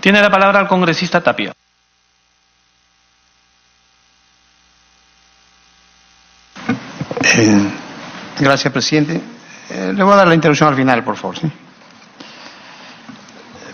Tiene la palabra el congresista Tapia. Gracias, presidente. Le voy a dar la interrupción al final, por favor. ¿Sí?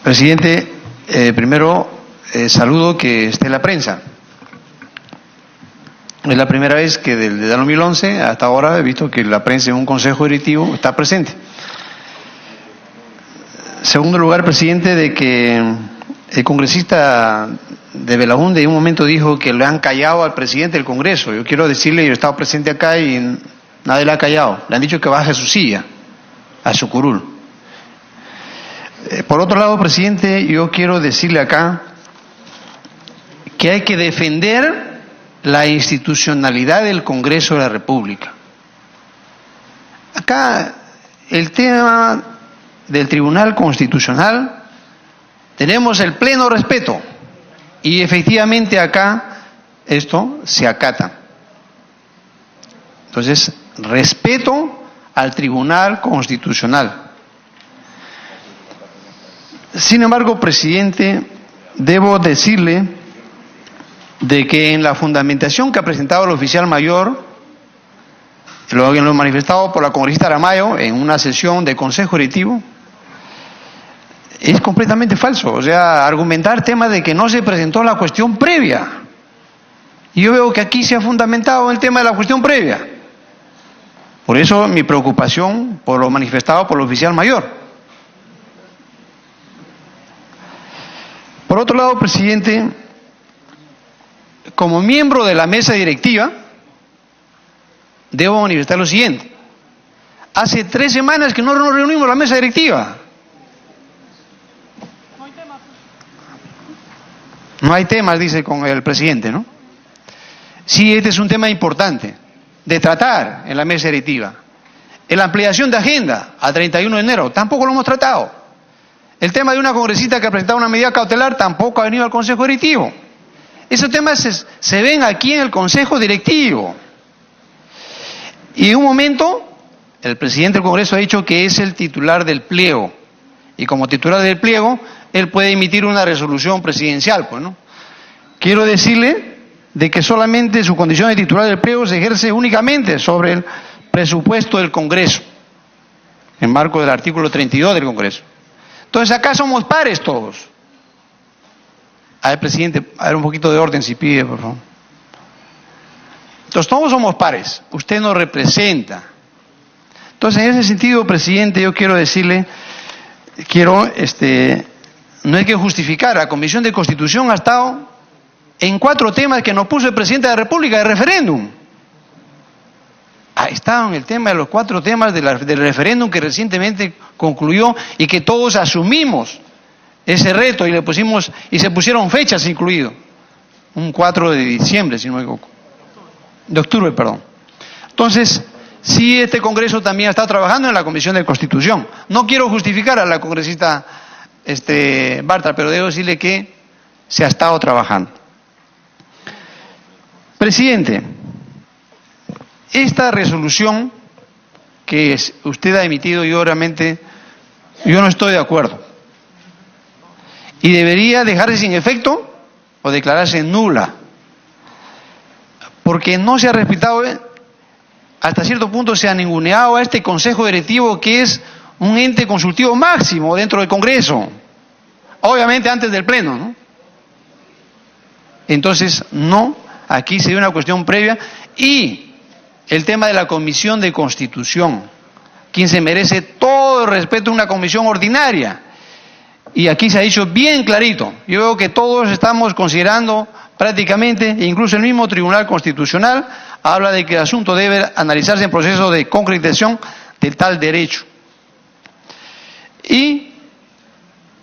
Presidente, primero saludo que esté la prensa. Es la primera vez que desde el 2011 hasta ahora he visto que la prensa en un consejo directivo está presente. Segundo lugar, presidente, de que el congresista de Belaúnde en un momento dijo que le han callado al presidente del Congreso. Yo quiero decirle, yo he estado presente acá y nadie le ha callado. Le han dicho que baje a su silla, a su curul. Por otro lado, presidente, yo quiero decirle acá que hay que defender la institucionalidad del Congreso de la República. Acá el tema del Tribunal Constitucional tenemos el pleno respeto y efectivamente acá esto se acata. Entonces, respeto al Tribunal Constitucional. Sin embargo, presidente, debo decirle de que en la fundamentación que ha presentado el oficial mayor, lo manifestado por la congresista Aramayo en una sesión de consejo directivo, es completamente falso. O sea, argumentar temas de que no se presentó la cuestión previa. Y yo veo que aquí se ha fundamentado el tema de la cuestión previa. Por eso mi preocupación por lo manifestado por el oficial mayor. Por otro lado, presidente, como miembro de la mesa directiva, debo manifestar lo siguiente. Hace 3 semanas que no nos reunimos la mesa directiva. No hay temas, dice con el presidente, ¿no? Sí, este es un tema importante de tratar en la mesa directiva. En la ampliación de agenda a 31 de enero, tampoco lo hemos tratado. El tema de una congresista que ha presentado una medida cautelar tampoco ha venido al Consejo Directivo. Esos temas se ven aquí en el Consejo Directivo. Y en un momento, el presidente del Congreso ha dicho que es el titular del pliego. Y como titular del pliego, él puede emitir una resolución presidencial, pues, ¿no? Quiero decirle de que solamente su condición de titular del pliego se ejerce únicamente sobre el presupuesto del Congreso, en marco del artículo 32 del Congreso. Entonces acá somos pares todos. A ver, presidente, a ver un poquito de orden si pide, por favor. Entonces todos somos pares, usted nos representa. Entonces en ese sentido, presidente, yo quiero decirle, no hay que justificar, la Comisión de Constitución ha estado en 4 temas que nos puso el presidente de la República de referéndum. Ahí estaban el tema de los 4 temas del referéndum que recientemente concluyó y que todos asumimos ese reto y le pusimos, y se pusieron fechas incluido. Un 4 de diciembre, si no me equivoco. De octubre, perdón. Entonces, sí, este Congreso también está trabajando en la Comisión de Constitución. No quiero justificar a la congresista Bartra, pero debo decirle que se ha estado trabajando. Presidente, esta resolución que usted ha emitido, yo no estoy de acuerdo. Y debería dejarse sin efecto o declararse nula. Porque no se ha respetado, hasta cierto punto se ha ninguneado a este Consejo Directivo que es un ente consultivo máximo dentro del Congreso. Obviamente antes del Pleno, ¿no? Entonces, no, aquí se dio una cuestión previa y el tema de la Comisión de Constitución, quien se merece todo el respeto de una comisión ordinaria. Y aquí se ha dicho bien clarito, yo veo que todos estamos considerando prácticamente, incluso el mismo Tribunal Constitucional, habla de que el asunto debe analizarse en proceso de concretización de tal derecho. Y,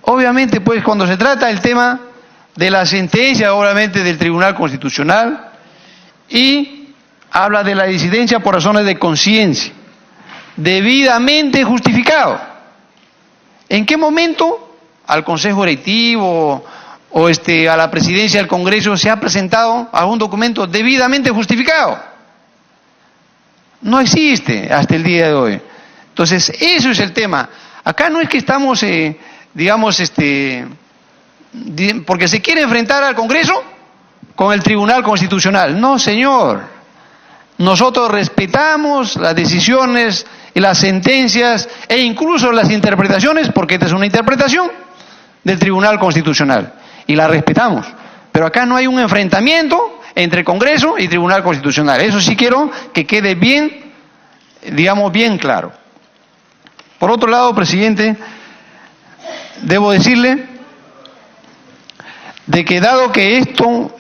obviamente, pues cuando se trata el tema de la sentencia, obviamente, del Tribunal Constitucional, y habla de la disidencia por razones de conciencia, debidamente justificado. ¿En qué momento al Consejo Directivo o a la Presidencia del Congreso se ha presentado algún documento debidamente justificado? No existe hasta el día de hoy. Entonces, eso es el tema. Acá no es que estamos, porque se quiere enfrentar al Congreso con el Tribunal Constitucional. No, señor. Nosotros respetamos las decisiones y las sentencias e incluso las interpretaciones, porque esta es una interpretación del Tribunal Constitucional, y la respetamos. Pero acá no hay un enfrentamiento entre Congreso y Tribunal Constitucional. Eso sí quiero que quede bien, digamos, bien claro. Por otro lado, presidente, debo decirle de que dado que esto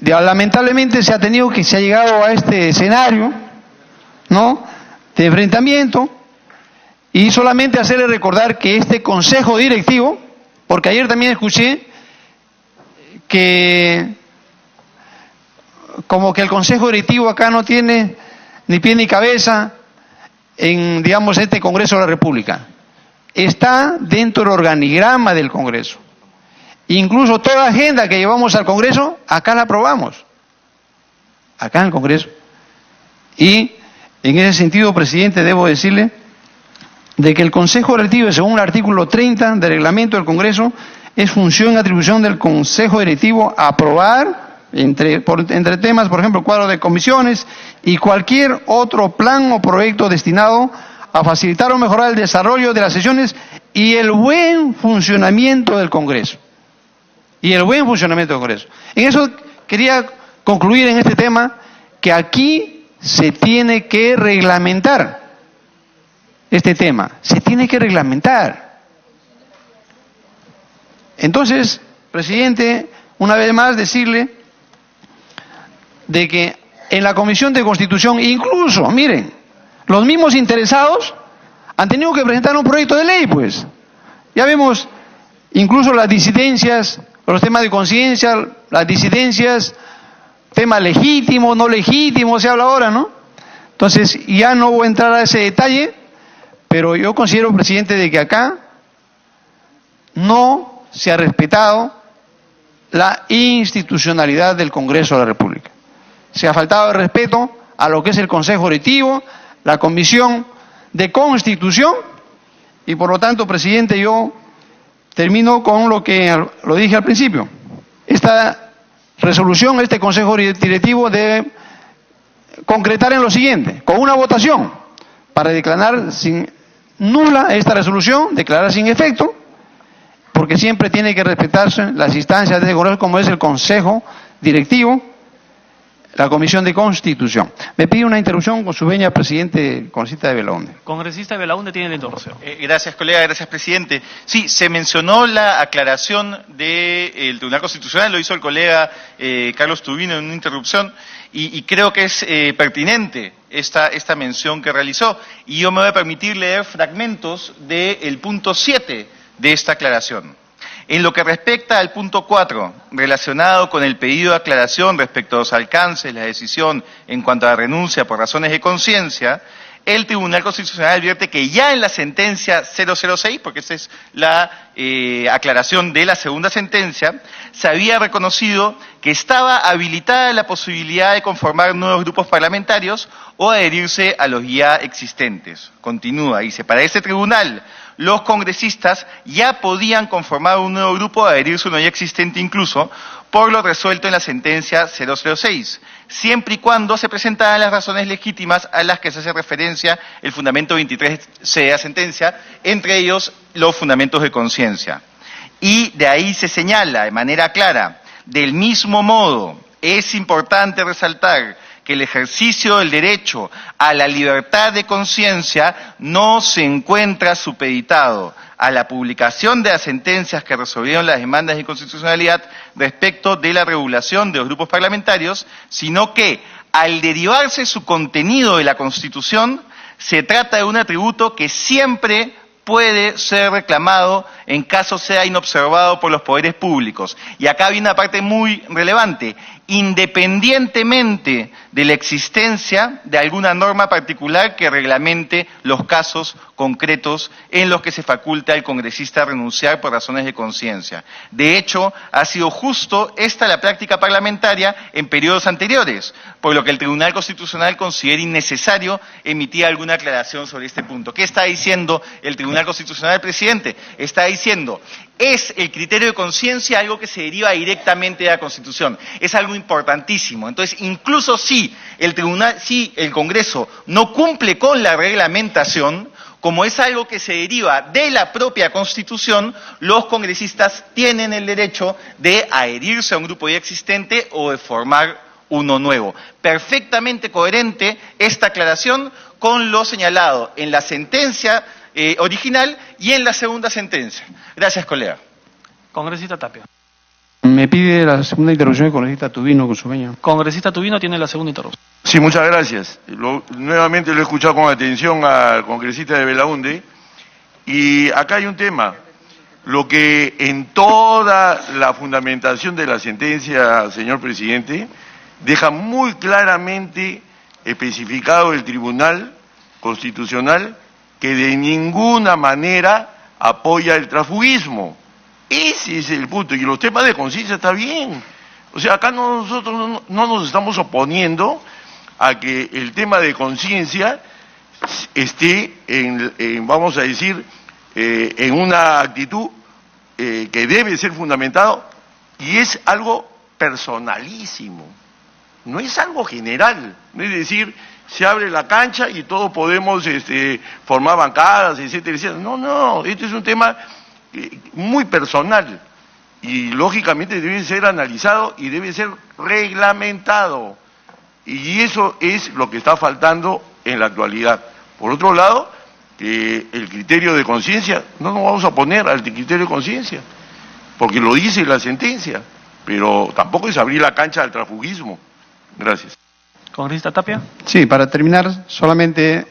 lamentablemente se ha llegado a este escenario, ¿no?, de enfrentamiento, y solamente hacerle recordar que este consejo directivo, porque ayer también escuché que como que el consejo directivo acá no tiene ni pie ni cabeza en, digamos, este Congreso de la República. Está dentro del organigrama del Congreso. Incluso toda agenda que llevamos al Congreso, acá la aprobamos. Acá en el Congreso. Y en ese sentido, presidente, debo decirle de que el Consejo Directivo, según el artículo 30 del reglamento del Congreso, es función y atribución del Consejo Directivo aprobar entre temas, por ejemplo, cuadro de comisiones y cualquier otro plan o proyecto destinado a facilitar o mejorar el desarrollo de las sesiones y el buen funcionamiento del Congreso. Y el buen funcionamiento del Congreso. En eso quería concluir en este tema, que aquí se tiene que reglamentar este tema. Se tiene que reglamentar. Entonces, presidente, una vez más decirle de que en la Comisión de Constitución, incluso, miren, los mismos interesados han tenido que presentar un proyecto de ley, pues. Ya vemos incluso las disidencias, los temas de conciencia, las disidencias, tema legítimo, no legítimo, se habla ahora, ¿no? Entonces, ya no voy a entrar a ese detalle, pero yo considero, presidente, de que acá no se ha respetado la institucionalidad del Congreso de la República. Se ha faltado el respeto a lo que es el Consejo Directivo, la Comisión de Constitución, y por lo tanto, presidente, yo termino con lo que lo dije al principio. Esta resolución, este Consejo Directivo debe concretar en lo siguiente, con una votación, para declarar sin nula esta resolución, declarar sin efecto, porque siempre tiene que respetarse las instancias de Congreso, como es el Consejo Directivo, la Comisión de Constitución. Me pide una interrupción con su venia, presidente congresista de Belaunde. Congresista de Belaunde tiene la interrupción. Gracias, colega, gracias, presidente. Sí, se mencionó la aclaración del Tribunal Constitucional, lo hizo el colega Carlos Tubino en una interrupción, y creo que es pertinente esta mención que realizó. Y yo me voy a permitir leer fragmentos del punto 7 de esta aclaración. En lo que respecta al punto 4, relacionado con el pedido de aclaración respecto a los alcances, la decisión en cuanto a la renuncia por razones de conciencia, el Tribunal Constitucional advierte que ya en la sentencia 006, porque esa es la aclaración de la segunda sentencia, se había reconocido que estaba habilitada la posibilidad de conformar nuevos grupos parlamentarios o adherirse a los ya existentes. Continúa, dice, para ese tribunal, los congresistas ya podían conformar un nuevo grupo, adherirse a uno ya existente incluso, por lo resuelto en la sentencia 006, siempre y cuando se presentaran las razones legítimas a las que se hace referencia el fundamento 23C de la sentencia, entre ellos los fundamentos de conciencia. Y de ahí se señala de manera clara, del mismo modo, es importante resaltar que el ejercicio del derecho a la libertad de conciencia no se encuentra supeditado a la publicación de las sentencias que resolvieron las demandas de inconstitucionalidad respecto de la regulación de los grupos parlamentarios, sino que, al derivarse su contenido de la Constitución, se trata de un atributo que siempre puede ser reclamado en caso sea inobservado por los poderes públicos. Y acá viene una parte muy relevante, independientemente de la existencia de alguna norma particular que reglamente los casos concretos en los que se faculta al congresista a renunciar por razones de conciencia. De hecho, ha sido justo esta la práctica parlamentaria en periodos anteriores, por lo que el Tribunal Constitucional considera innecesario emitir alguna aclaración sobre este punto. ¿Qué está diciendo el Tribunal Constitucional, presidente? Está diciendo, es el criterio de conciencia algo que se deriva directamente de la Constitución. Es algo importantísimo. Entonces, incluso si el Congreso no cumple con la reglamentación, como es algo que se deriva de la propia Constitución, los congresistas tienen el derecho de adherirse a un grupo ya existente o de formar uno nuevo. Perfectamente coherente esta aclaración con lo señalado en la sentencia original y en la segunda sentencia. Gracias, colega. Congresista Tapia. Me pide la segunda interrupción el congresista Tubino con su veño. Congresista Tubino tiene la segunda interrupción. Sí, muchas gracias. Nuevamente lo he escuchado con atención al congresista de Belaunde y acá hay un tema. Lo que en toda la fundamentación de la sentencia, señor presidente, deja muy claramente especificado el Tribunal Constitucional que de ninguna manera apoya el transfugismo. Ese es el punto. Y los temas de conciencia está bien. O sea, acá nosotros no nos estamos oponiendo a que el tema de conciencia esté vamos a decir, en una actitud que debe ser fundamentado y es algo personalísimo. No es algo general. No es decir, se abre la cancha y todos podemos formar bancadas, etcétera, etcétera. No, este es un tema muy personal y lógicamente debe ser analizado y debe ser reglamentado. Y eso es lo que está faltando en la actualidad. Por otro lado, el criterio de conciencia, no nos vamos a oponer al criterio de conciencia, porque lo dice la sentencia, pero tampoco es abrir la cancha al transfugismo. Gracias. Congresista Tapia. Sí, para terminar, solamente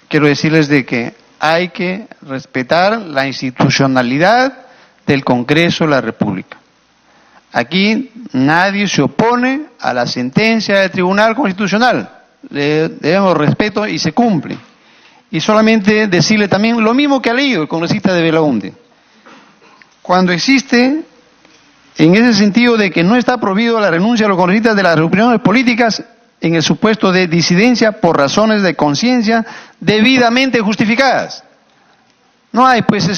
quiero decirles de que hay que respetar la institucionalidad del Congreso de la República. Aquí nadie se opone a la sentencia del Tribunal Constitucional. Le debemos respeto y se cumple. Y solamente decirle también lo mismo que ha leído el congresista de Belaunde. Cuando existe, en ese sentido de que no está prohibido la renuncia a los congresistas de las reuniones políticas en el supuesto de disidencia por razones de conciencia debidamente justificadas. No hay pues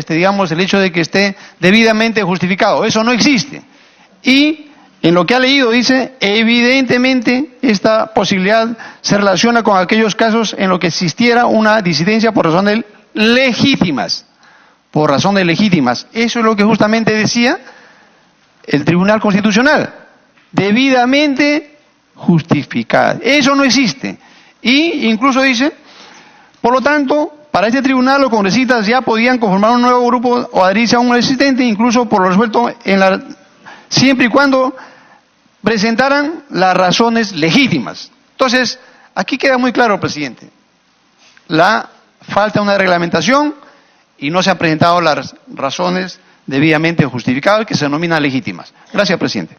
digamos, el hecho de que esté debidamente justificado. Eso no existe. Y en lo que ha leído dice, evidentemente esta posibilidad se relaciona con aquellos casos en los que existiera una disidencia por razones legítimas. Por razones legítimas. Eso es lo que justamente decía el Tribunal Constitucional. Debidamente justificada. Eso no existe. Y incluso dice, por lo tanto, para este tribunal los congresistas ya podían conformar un nuevo grupo o adherirse a un existente, incluso por lo resuelto siempre y cuando presentaran las razones legítimas. Entonces, aquí queda muy claro, presidente, la falta de una reglamentación y no se han presentado las razones debidamente justificadas que se denominan legítimas. Gracias, presidente.